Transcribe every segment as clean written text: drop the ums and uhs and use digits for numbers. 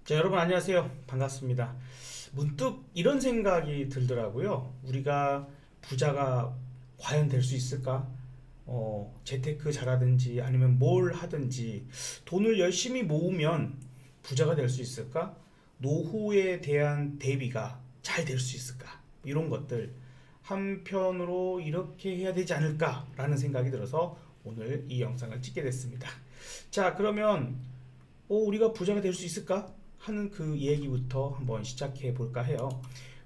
자, 여러분 안녕하세요. 반갑습니다. 문득 이런 생각이 들더라고요. 우리가 부자가 과연 될 수 있을까? 재테크 잘하든지 아니면 뭘 하든지 돈을 열심히 모으면 부자가 될 수 있을까? 노후에 대한 대비가 잘 될 수 있을까? 이런 것들 한편으로 이렇게 해야 되지 않을까라는 생각이 들어서 오늘 이 영상을 찍게 됐습니다. 자, 그러면 우리가 부자가 될 수 있을까? 하는 그 얘기부터 한번 시작해 볼까 해요.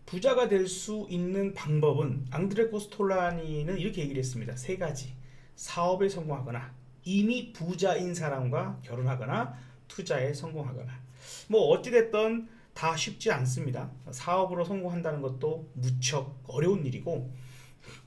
부자가 될 수 있는 방법은 앙드레 코스톨라니는 이렇게 얘기를 했습니다. 세 가지. 사업에 성공하거나, 이미 부자인 사람과 결혼하거나, 투자에 성공하거나. 뭐 어찌됐든 다 쉽지 않습니다. 사업으로 성공한다는 것도 무척 어려운 일이고,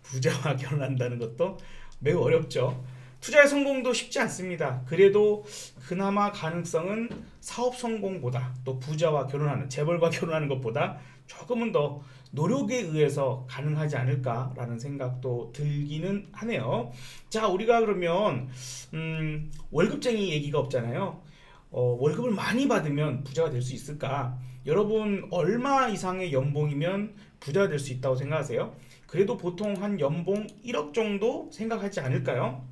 부자와 결혼한다는 것도 매우 어렵죠. 투자의 성공도 쉽지 않습니다. 그래도 그나마 가능성은 사업 성공보다, 또 부자와 결혼하는, 재벌과 결혼하는 것보다 조금은 더 노력에 의해서 가능하지 않을까라는 생각도 들기는 하네요. 자, 우리가 그러면 월급쟁이 얘기가 없잖아요. 월급을 많이 받으면 부자가 될 수 있을까? 여러분 얼마 이상의 연봉이면 부자가 될 수 있다고 생각하세요? 그래도 보통 한 연봉 1억 정도 생각하지 않을까요?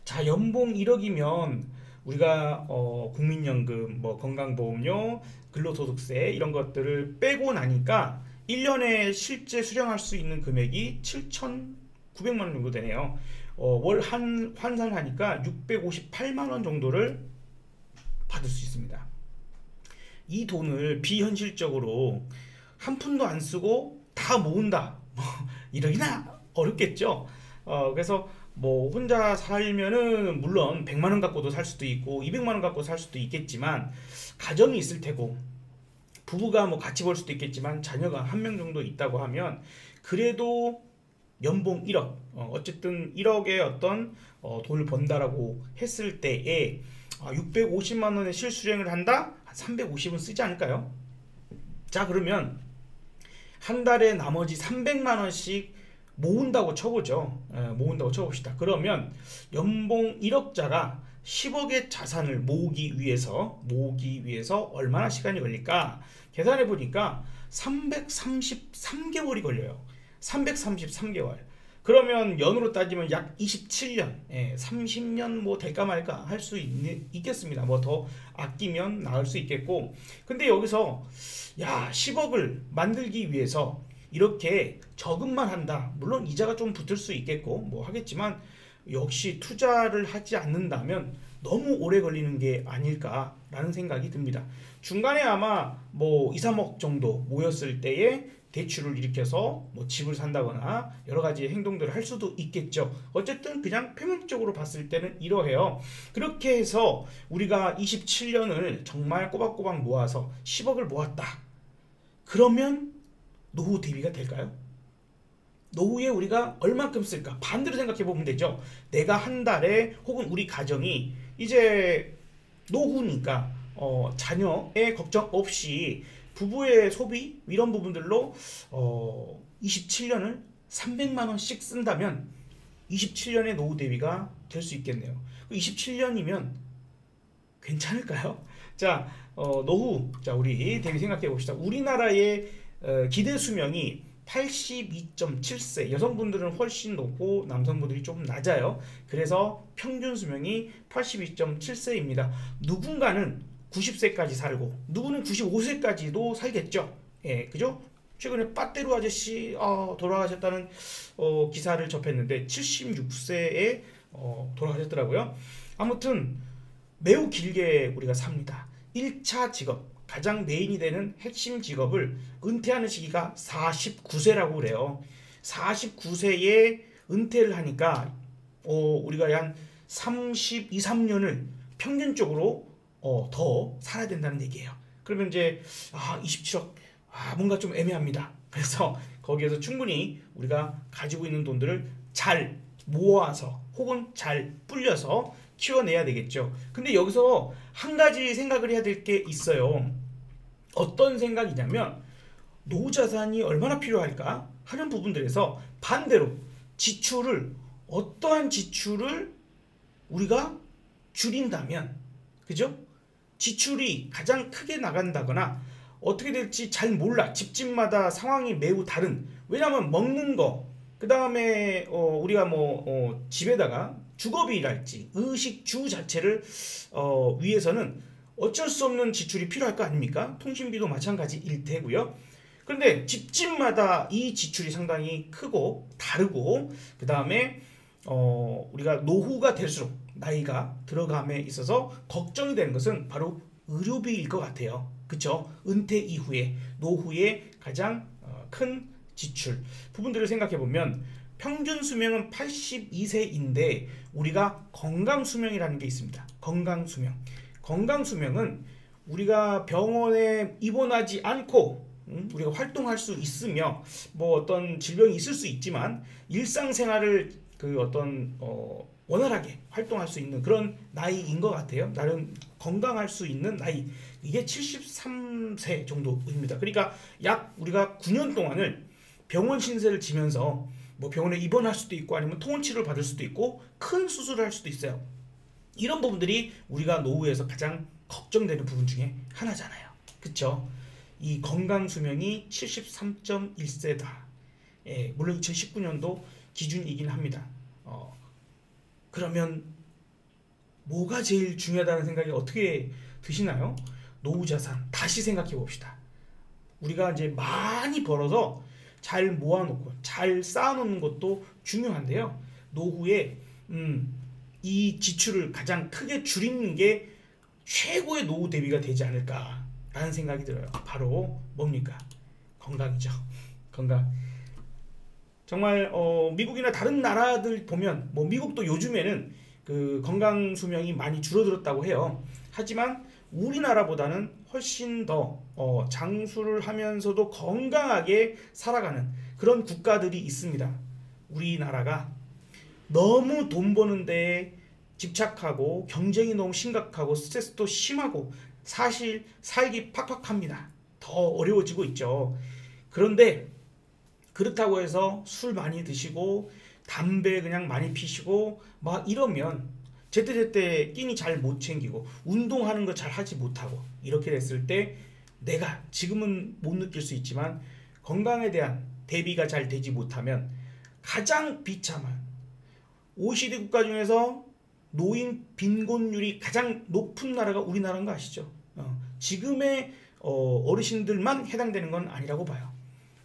자, 연봉 1억이면 우리가 국민연금, 뭐 건강보험료, 근로소득세 이런 것들을 빼고 나니까 1년에 실제 수령할 수 있는 금액이 7,900만 원 정도 되네요. 월 환산하니까 658만 원 정도를 받을 수 있습니다. 이 돈을 비현실적으로 한 푼도 안 쓰고 다 모은다. 뭐 이러기나 어렵겠죠. 그래서 뭐 혼자 살면은 물론 100만 원 갖고도 살 수도 있고 200만 원 갖고 살 수도 있겠지만 가정이 있을 테고 부부가 뭐 같이 벌 수도 있겠지만 자녀가 한 명 정도 있다고 하면 그래도 연봉 1억 어쨌든 1억의 어떤 돈을 번다라고 했을 때에 650만 원의 실수령을 한다? 한 350은 쓰지 않을까요? 자, 그러면 한 달에 나머지 300만 원씩 모은다고 쳐보죠. 모은다고 쳐봅시다. 그러면 연봉 1억자가 10억의 자산을 모으기 위해서 얼마나 시간이 걸릴까? 계산해 보니까 333개월이 걸려요. 333개월. 그러면 연으로 따지면 약 27년, 30년 뭐 될까 말까 할 수 있겠습니다. 뭐 더 아끼면 나을 수 있겠고. 근데 여기서 10억을 만들기 위해서 이렇게 저금만 한다. 물론 이자가 좀 붙을 수 있겠고 뭐 하겠지만 역시 투자를 하지 않는다면 너무 오래 걸리는 게 아닐까라는 생각이 듭니다. 중간에 아마 뭐 2, 3억 정도 모였을 때에 대출을 일으켜서 뭐 집을 산다거나 여러 가지 행동들을 할 수도 있겠죠. 어쨌든 그냥 표면적으로 봤을 때는 이러해요. 그렇게 해서 우리가 27년을 정말 꼬박꼬박 모아서 10억을 모았다. 그러면 노후 대비가 될까요? 노후에 우리가 얼만큼 쓸까? 반대로 생각해 보면 되죠. 내가 한 달에 혹은 우리 가정이 이제 노후니까 자녀의 걱정 없이 부부의 소비 이런 부분들로 27년을 300만 원씩 쓴다면 27년의 노후 대비가 될 수 있겠네요. 27년이면 괜찮을까요? 자, 노후. 자, 우리 대비 생각해 봅시다. 우리나라의 기대 수명이 82.7세. 여성분들은 훨씬 높고 남성분들이 좀 낮아요. 그래서 평균 수명이 82.7세입니다. 누군가는 90세까지 살고 누구는 95세까지도 살겠죠. 예, 그죠? 최근에 빠떼루 아저씨 돌아가셨다는 기사를 접했는데 76세에 돌아가셨더라고요. 아무튼 매우 길게 우리가 삽니다. 1차 직업, 가장 메인이 되는 핵심 직업을 은퇴하는 시기가 49세라고 그래요. 49세에 은퇴를 하니까 우리가 한 32, 3년을 평균적으로 더 살아야 된다는 얘기예요. 그러면 이제 27억 뭔가 좀 애매합니다. 그래서 거기에서 충분히 우리가 가지고 있는 돈들을 잘 모아서 혹은 잘 불려서 키워내야 되겠죠. 근데 여기서 한 가지 생각을 해야 될 게 있어요. 어떤 생각이냐면 노후 자산이 얼마나 필요할까 하는 부분들에서 반대로 어떠한 지출을 우리가 줄인다면, 그죠? 지출이 가장 크게 나간다거나 어떻게 될지 잘 몰라. 집집마다 상황이 매우 다른. 왜냐하면 먹는 거, 그 다음에 우리가 집에다가 주거비랄지 의식주 자체를 위해서는 어쩔 수 없는 지출이 필요할 거 아닙니까? 통신비도 마찬가지일 테고요. 그런데 집집마다 이 지출이 상당히 크고 다르고, 그 다음에 우리가 노후가 될수록 나이가 들어감에 있어서 걱정이 되는 것은 바로 의료비일 것 같아요. 그쵸? 은퇴 이후에 노후에 가장 큰 지출 부분들을 생각해 보면 평균 수명은 82세인데 우리가 건강 수명이라는 게 있습니다. 건강 수명. 건강 수명은 우리가 병원에 입원하지 않고 우리가 활동할 수 있으며 뭐 어떤 질병이 있을 수 있지만 일상생활을 원활하게 활동할 수 있는 그런 나이인 것 같아요. 나름 건강할 수 있는 나이. 이게 73세 정도입니다. 그러니까 약 우리가 9년 동안을 병원 신세를 지면서 뭐 병원에 입원할 수도 있고 아니면 통원 치료를 받을 수도 있고 큰 수술을 할 수도 있어요. 이런 부분들이 우리가 노후에서 가장 걱정되는 부분 중에 하나잖아요. 그쵸? 이 건강 수명이 73.1세다. 예, 물론 2019년도 기준이긴 합니다. 그러면 뭐가 제일 중요하다는 생각이 어떻게 드시나요? 노후 자산 다시 생각해 봅시다. 우리가 이제 많이 벌어서 잘 모아놓고 잘 쌓아놓는 것도 중요한데요. 노후에 이 지출을 가장 크게 줄이는 게 최고의 노후 대비가 되지 않을까라는 생각이 들어요. 바로 뭡니까? 건강이죠. 건강. 정말 미국이나 다른 나라들 보면 뭐 미국도 요즘에는 그 건강 수명이 많이 줄어들었다고 해요. 하지만 우리나라보다는 훨씬 더 장수를 하면서도 건강하게 살아가는 그런 국가들이 있습니다. 우리나라가 너무 돈 버는 데에 집착하고 경쟁이 너무 심각하고 스트레스도 심하고 사실 살기 팍팍합니다. 더 어려워지고 있죠. 그런데 그렇다고 해서 술 많이 드시고 담배 그냥 많이 피시고 막 이러면 제때제때 끼니 잘 못 챙기고 운동하는 거 잘 하지 못하고 이렇게 됐을 때 내가 지금은 못 느낄 수 있지만 건강에 대한 대비가 잘 되지 못하면 가장 비참한 OECD 국가 중에서 노인 빈곤율이 가장 높은 나라가 우리나라인 거 아시죠? 지금의 어르신들만 해당되는 건 아니라고 봐요.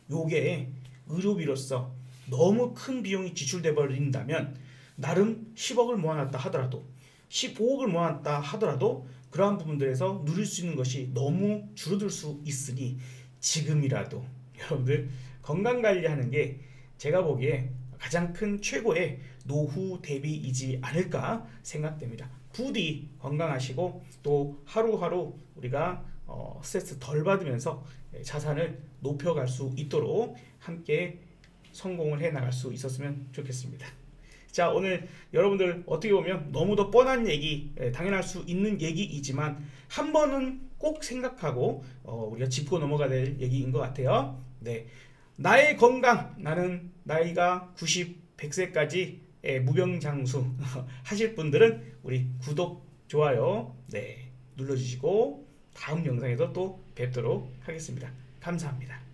요게 의료비로서 너무 큰 비용이 지출돼 버린다면 나름 10억을 모아놨다 하더라도 15억을 모아놨다 하더라도 그러한 부분들에서 누릴 수 있는 것이 너무 줄어들 수 있으니 지금이라도 여러분들 건강관리하는 게 제가 보기에 가장 큰 최고의 노후 대비이지 않을까 생각됩니다. 부디 건강하시고 또 하루하루 우리가 스트레스 덜 받으면서 자산을 높여갈 수 있도록 함께 성공을 해 나갈 수 있었으면 좋겠습니다. 자, 오늘 여러분들 어떻게 보면 너무도 뻔한 얘기, 당연할 수 있는 얘기이지만 한 번은 꼭 생각하고 우리가 짚고 넘어가야 될 얘기인 것 같아요. 네, 나의 건강, 나는 나이가 90, 100세까지 무병장수 하실 분들은 우리 구독, 좋아요 눌러주시고 다음 영상에서 또 뵙도록 하겠습니다. 감사합니다.